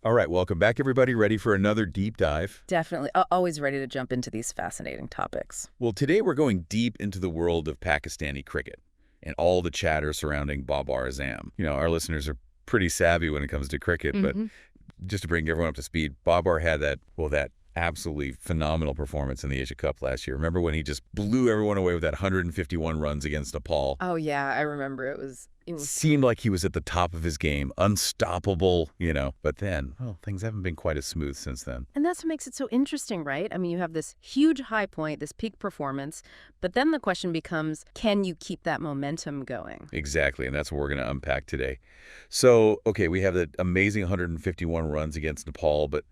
All right, welcome back, everybody. Ready for another deep dive? Definitely. Always ready to jump into these fascinating topics. Well, today we're going deep into the world of Pakistani cricket and all the chatter surrounding Babar Azam. Our listeners are pretty savvy when it comes to cricket, but just to bring everyone up to speed, Babar had that absolutely phenomenal performance in the Asia Cup last year. Remember when he just blew everyone away with that 151 runs against Nepal? Oh, yeah, I remember. It was Seemed like he was at the top of his game, unstoppable, But then, things haven't been quite as smooth since then. And that's what makes it so interesting, right? I mean, you have this huge high point, this peak performance, but then the question becomes, can you keep that momentum going? Exactly, and that's what we're going to unpack today. So, okay, we have the amazing 151 runs against Nepal, but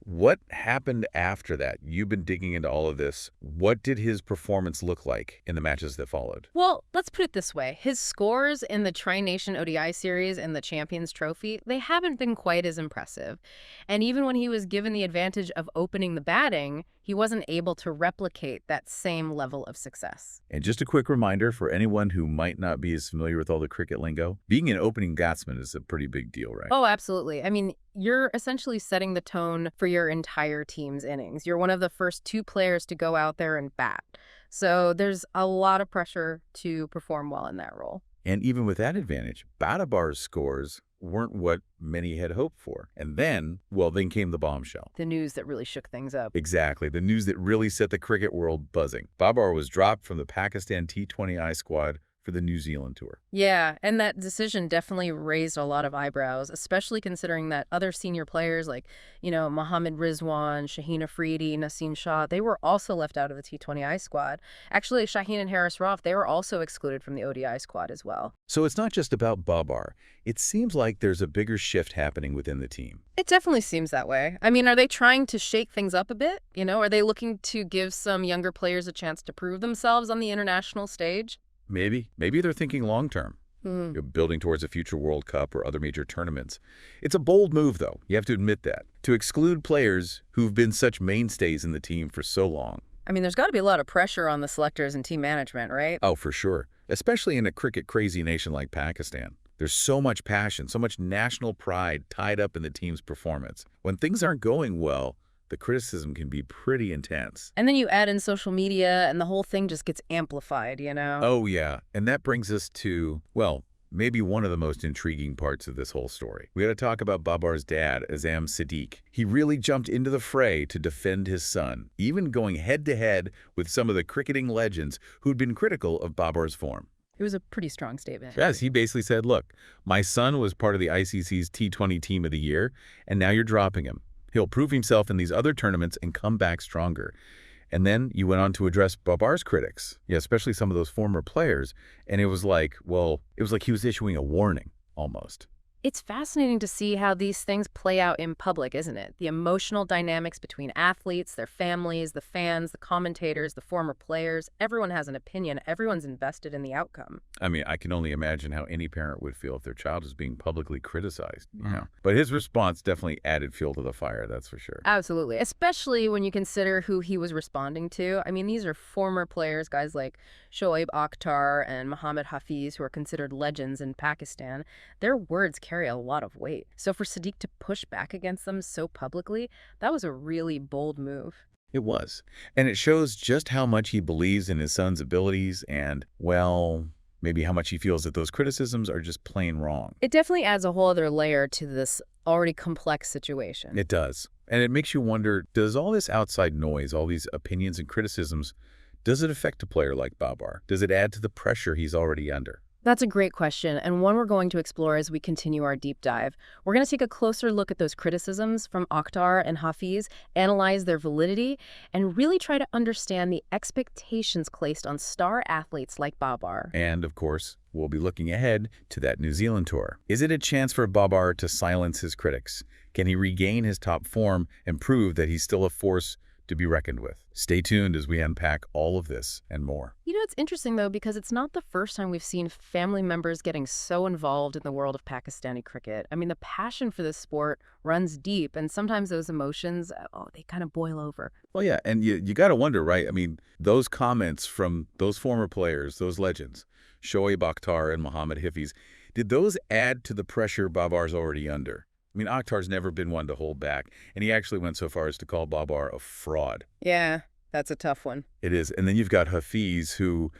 what happened after that? You've been digging into all of this. What did his performance look like in the matches that followed? Well, let's put it this way. His scores in the Tri-Nation ODI series and the Champions Trophy, they haven't been quite as impressive. And even when he was given the advantage of opening the batting, he wasn't able to replicate that same level of success. And just a quick reminder for anyone who might not be as familiar with all the cricket lingo, being an opening batsman is a pretty big deal, right? Oh, absolutely. I mean, you're essentially setting the tone for your entire team's innings. You're one of the first two players to go out there and bat. So there's a lot of pressure to perform well in that role. And even with that advantage, Babar's scores weren't what many had hoped for. And then came the bombshell. The news that really shook things up. Exactly. The news that really set the cricket world buzzing. Babar was dropped from the Pakistan T20I squad for the New Zealand tour. Yeah, and that decision definitely raised a lot of eyebrows, especially considering that other senior players like, Mohammad Rizwan, Shaheen Afridi, Naseem Shah, they were also left out of the T20I squad. Actually, Shaheen and Harris Rauf, they were also excluded from the ODI squad as well. So it's not just about Babar. It seems like there's a bigger shift happening within the team. It definitely seems that way. I mean, are they trying to shake things up a bit? Are they looking to give some younger players a chance to prove themselves on the international stage? Maybe they're thinking long-term, building towards a future World Cup or other major tournaments. It's a bold move, though. You have to admit that. To exclude players who've been such mainstays in the team for so long. I mean, there's got to be a lot of pressure on the selectors and team management, right? Oh, for sure. Especially in a cricket-crazy nation like Pakistan. There's so much passion, so much national pride tied up in the team's performance. When things aren't going well, the criticism can be pretty intense. And then you add in social media and the whole thing just gets amplified, Oh, yeah. And that brings us to, maybe one of the most intriguing parts of this whole story. We got to talk about Babar's dad, Azam Siddique. He really jumped into the fray to defend his son, even going head-to-head with some of the cricketing legends who'd been critical of Babar's form. It was a pretty strong statement. Yes, he basically said, look, my son was part of the ICC's T20 Team of the Year, and now you're dropping him. He'll prove himself in these other tournaments and come back stronger. And then you went on to address Babar's critics, especially some of those former players. And it was like he was issuing a warning, almost. It's fascinating to see how these things play out in public, isn't it? The emotional dynamics between athletes, their families, the fans, the commentators, the former players. Everyone has an opinion. Everyone's invested in the outcome. I mean, I can only imagine how any parent would feel if their child is being publicly criticized. But his response definitely added fuel to the fire, that's for sure. Absolutely, especially when you consider who he was responding to. I mean, these are former players, guys like Shoaib Akhtar and Mohammad Hafiz, who are considered legends in Pakistan. Their words carry a lot of weight. So for Siddique to push back against them so publicly, that was a really bold move. It was. And it shows just how much he believes in his son's abilities and, maybe how much he feels that those criticisms are just plain wrong. It definitely adds a whole other layer to this already complex situation. It does. And it makes you wonder, does all this outside noise, all these opinions and criticisms, does it affect a player like Babar? Does it add to the pressure he's already under? That's a great question, and one we're going to explore as we continue our deep dive. We're going to take a closer look at those criticisms from Akhtar and Hafiz, analyze their validity, and really try to understand the expectations placed on star athletes like Babar. And, of course, we'll be looking ahead to that New Zealand tour. Is it a chance for Babar to silence his critics? Can he regain his top form and prove that he's still a force to be reckoned with? Stay tuned as we unpack all of this and more. It's interesting, though, because it's not the first time we've seen family members getting so involved in the world of Pakistani cricket. I mean, the passion for this sport runs deep, and sometimes those emotions, they kind of boil over. Well, yeah, and you got to wonder, right? I mean, those comments from those former players, those legends, Shoaib Akhtar and Mohammad Hafiz, did those add to the pressure Babar's already under? I mean, Akhtar's never been one to hold back, and he actually went so far as to call Babar a fraud. Yeah, that's a tough one. It is. And then you've got Hafiz, who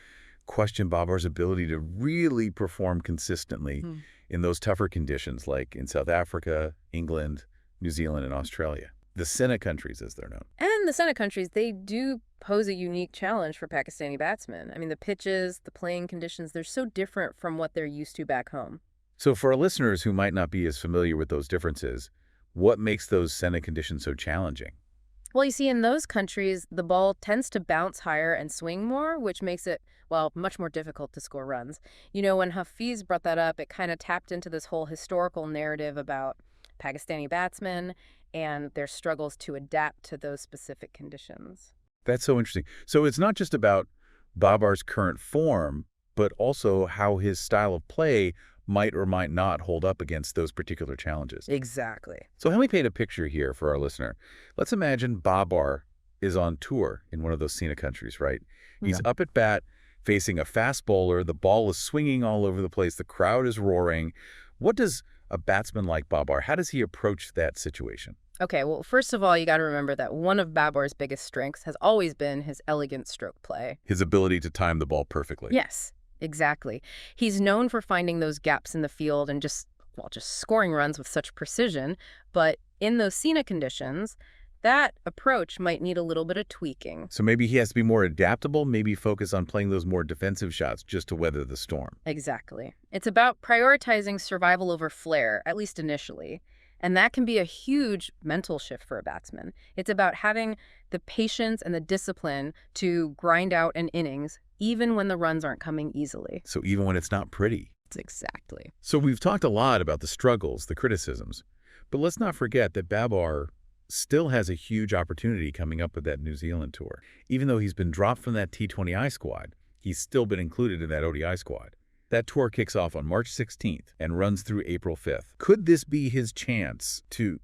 questioned Babar's ability to really perform consistently in those tougher conditions, like in South Africa, England, New Zealand, and Australia. The Sena countries, as they're known. And the Sena countries, they do pose a unique challenge for Pakistani batsmen. I mean, the pitches, the playing conditions, they're so different from what they're used to back home. So for our listeners who might not be as familiar with those differences, what makes those Sena conditions so challenging? Well, you see, in those countries, the ball tends to bounce higher and swing more, which makes it, well, much more difficult to score runs. You know, when Hafiz brought that up, it kind of tapped into this whole historical narrative about Pakistani batsmen and their struggles to adapt to those specific conditions. That's so interesting. So it's not just about Babar's current form, but also how his style of play might or might not hold up against those particular challenges. Exactly. So help me paint a picture here for our listener. Let's imagine Babar is on tour in one of those Sena countries, right? He's up at bat, facing a fast bowler. The ball is swinging all over the place. The crowd is roaring. What does a batsman like Babar, how does he approach that situation? Okay, well, first of all, you got to remember that one of Babar's biggest strengths has always been his elegant stroke play. His ability to time the ball perfectly. Yes, exactly. He's known for finding those gaps in the field and just scoring runs with such precision. But in those Sena conditions, that approach might need a little bit of tweaking. So maybe he has to be more adaptable, maybe focus on playing those more defensive shots just to weather the storm. Exactly. It's about prioritizing survival over flair, at least initially. And that can be a huge mental shift for a batsman. It's about having the patience and the discipline to grind out an innings, even when the runs aren't coming easily. So even when it's not pretty. Exactly. So we've talked a lot about the struggles, the criticisms, but let's not forget that Babar still has a huge opportunity coming up with that New Zealand tour. Even though he's been dropped from that T20I squad, he's still been included in that ODI squad. That tour kicks off on March 16th and runs through April 5th. Could this be his chance to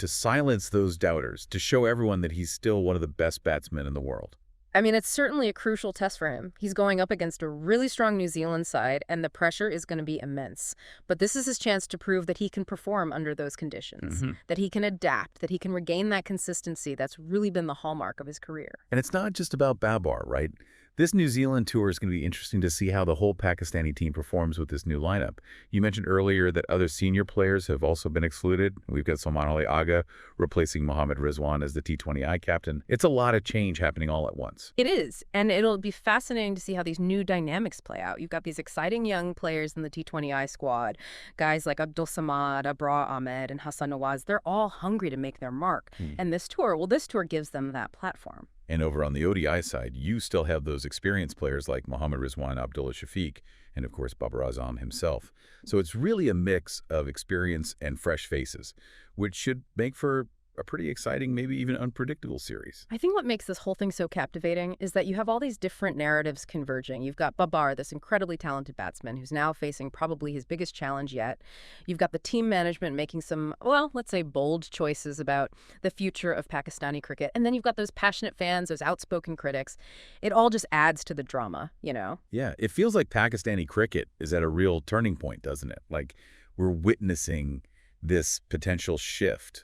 silence those doubters, to show everyone that he's still one of the best batsmen in the world? I mean, it's certainly a crucial test for him. He's going up against a really strong New Zealand side, and the pressure is going to be immense. But this is his chance to prove that he can perform under those conditions, that he can adapt, that he can regain that consistency that's really been the hallmark of his career. And it's not just about Babar, right? This New Zealand tour is going to be interesting to see how the whole Pakistani team performs with this new lineup. You mentioned earlier that other senior players have also been excluded. We've got Salman Ali Agha replacing Mohammad Rizwan as the T20I captain. It's a lot of change happening all at once. It is, and it'll be fascinating to see how these new dynamics play out. You've got these exciting young players in the T20I squad, guys like Abdul Samad, Babar Ahmed, and Hassan Nawaz. They're all hungry to make their mark. And this tour gives them that platform. And over on the ODI side, you still have those experienced players like Mohammad Rizwan, Abdullah Shafiq, and of course Babar Azam himself. So it's really a mix of experience and fresh faces, which should make for a pretty exciting, maybe even unpredictable series. I think what makes this whole thing so captivating is that you have all these different narratives converging. You've got Babar, this incredibly talented batsman who's now facing probably his biggest challenge yet. You've got the team management making some, well, let's say bold choices about the future of Pakistani cricket. And then you've got those passionate fans, those outspoken critics. It all just adds to the drama, you know? Yeah, it feels like Pakistani cricket is at a real turning point, doesn't it? Like we're witnessing this potential shift.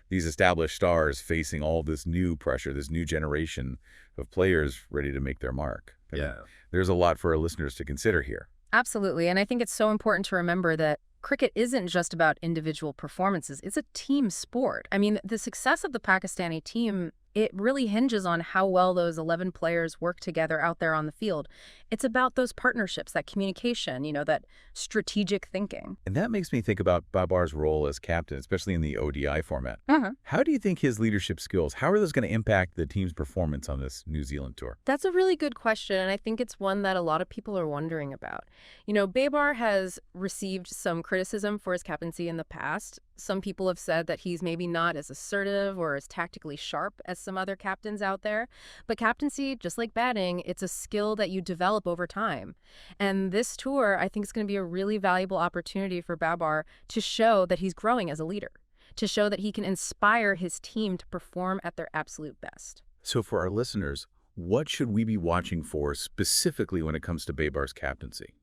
These established stars facing all this new pressure, this new generation of players ready to make their mark. There's a lot for our listeners to consider here. Absolutely. And I think it's so important to remember that cricket isn't just about individual performances. It's a team sport. I mean, the success of the Pakistani team, it really hinges on how well those 11 players work together out there on the field. It's about those partnerships, that communication, that strategic thinking. And that makes me think about Babar's role as captain, especially in the ODI format. How do you think his leadership skills, how are those going to impact the team's performance on this New Zealand tour? That's a really good question, and I think it's one that a lot of people are wondering about. Babar has received some criticism for his captaincy in the past. Some people have said that he's maybe not as assertive or as tactically sharp as some other captains out there. But captaincy, just like batting, it's a skill that you develop over time. And this tour, I think, is going to be a really valuable opportunity for Babar to show that he's growing as a leader, to show that he can inspire his team to perform at their absolute best. So for our listeners, what should we be watching for specifically when it comes to Babar's captaincy?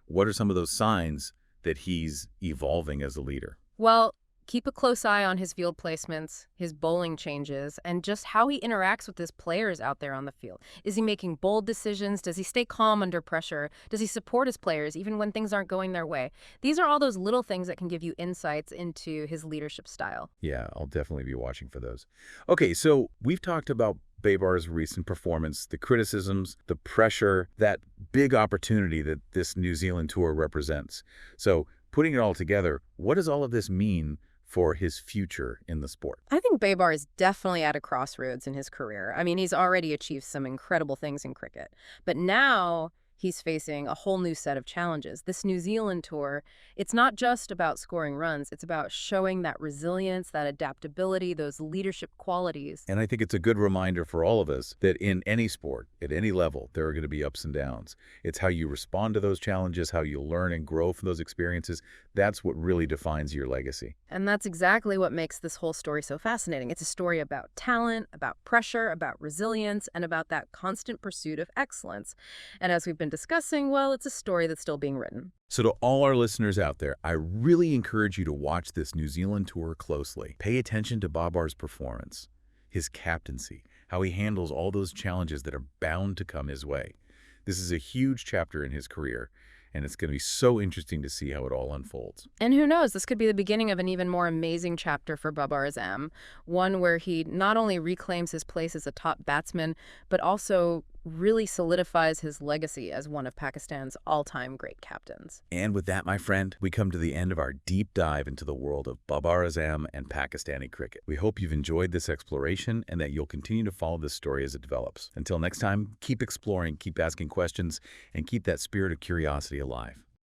What are some of those signs that he's evolving as a leader? Well, Keep a close eye on his field placements, his bowling changes, and just how he interacts with his players out there on the field. Is he making bold decisions? Does he stay calm under pressure? Does he support his players even when things aren't going their way? These are all those little things that can give you insights into his leadership style. Yeah, I'll definitely be watching for those. Okay, so we've talked about Babar's recent performance, the criticisms, the pressure, that big opportunity that this New Zealand tour represents. So putting it all together, what does all of this mean for his future in the sport? I think Babar is definitely at a crossroads in his career. I mean, he's already achieved some incredible things in cricket, but now he's facing a whole new set of challenges. This New Zealand tour, it's not just about scoring runs, it's about showing that resilience, that adaptability, those leadership qualities. And I think it's a good reminder for all of us that in any sport, at any level, there are going to be ups and downs. It's how you respond to those challenges, how you learn and grow from those experiences. That's what really defines your legacy. And that's exactly what makes this whole story so fascinating. It's a story about talent, about pressure, about resilience, and about that constant pursuit of excellence. And as we've been discussing, well, it's a story that's still being written. So to all our listeners out there, I really encourage you to watch this New Zealand tour closely. Pay attention to Babar's performance, his captaincy, how he handles all those challenges that are bound to come his way. This is a huge chapter in his career, and it's going to be so interesting to see how it all unfolds. And who knows, this could be the beginning of an even more amazing chapter for Babar Azam, one where he not only reclaims his place as a top batsman, but also really solidifies his legacy as one of Pakistan's all-time great captains. And with that, my friend, we come to the end of our deep dive into the world of Babar Azam and Pakistani cricket. We hope you've enjoyed this exploration and that you'll continue to follow this story as it develops. Until next time, keep exploring, keep asking questions, and keep that spirit of curiosity alive.